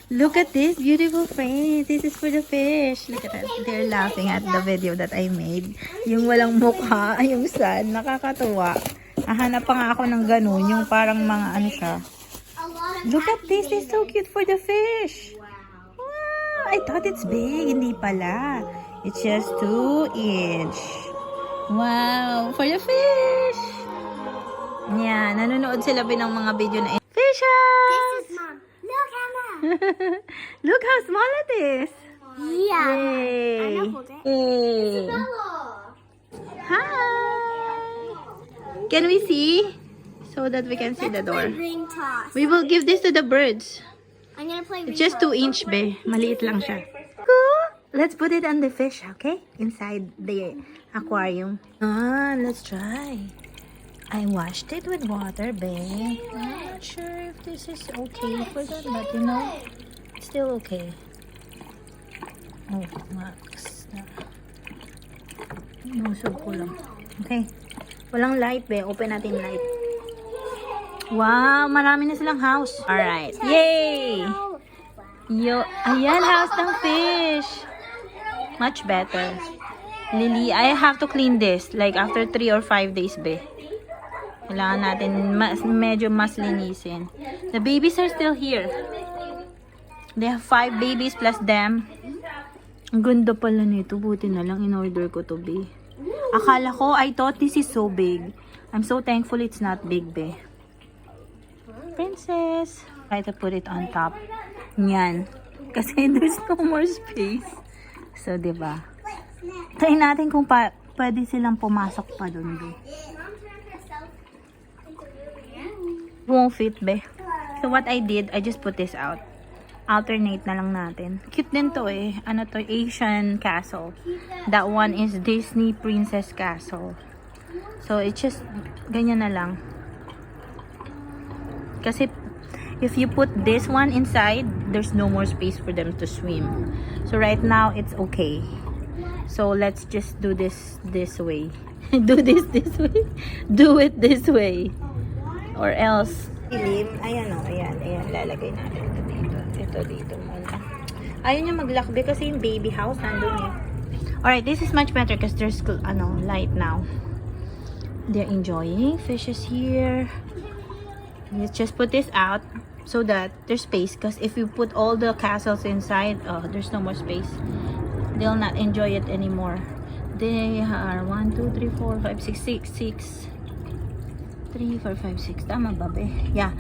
Look at this beautiful frame. This is for the fish. Look at that. They're laughing at the video that I made. Yung walang mukha, yung sun. Nakakatuwa. Nahanap pa nga ako ng ganun. Yung parang mga ano siya. Look at this. This is so cute for the fish. Wow. I thought it's big. Hindi pala. It's just 2 inch. Wow. For the fish. Yan. Nanonood sila ng mga video na fishes. This is Mom. Look, Emma. Look how small it is. Yeah. Yay. Anna, hold it. Yay. Hi. Can we see? So that we can see the door. Ring toss. We will give this to the birds. I'm gonna play ring It's just toss. 2 inch, be. Maliit lang siya. Cool. Let's put it on the fish, okay? Inside the aquarium. Let's try. I washed it with water, babe. I'm not sure if this is okay for them, but you know, it's still okay. Oh, Max. Inusog ko lang. Okay. Walang light, babe. Open natin light. Wow, marami na silang house. Alright. Yay! Yo, ayan, house ng fish. Much better. Lily, I have to clean this like after 3 or 5 days, babe. Kailangan natin medyo mas linisin. The babies are still here. They have 5 babies plus them. Ang ganda pala nito. Buti na lang in-order ko to, be. Akala ko, I thought this is so big. I'm so thankful it's not big, be. Princess. Try to put it on top. Yan. Kasi there's no more space. So, diba? Try natin kung pwede silang pumasok pa dun, be. Won't fit, be. So what I did, I just put this out. Alternate na lang natin. Cute din to eh. Ano to? Asian castle. That one is Disney Princess Castle. So it's just ganyan na lang. Kasi if you put this one inside, there's no more space for them to swim. So right now, it's okay. So let's just do this way. Do this way. Do it this way. Or else, ayan o, ayan, lalagay natin ito dito muna. Ayaw niya maglakbe kasi yung baby house nandun eh. Alright, this is much better because there's, light now. They're enjoying fishes here. Let's just put this out so that there's space because if you put all the castles inside, there's no more space. They'll not enjoy it anymore. They are 1, 2, 3, 4, 5, 6, 6. 3, 4, 5, 6. Tama ba, be? Yeah.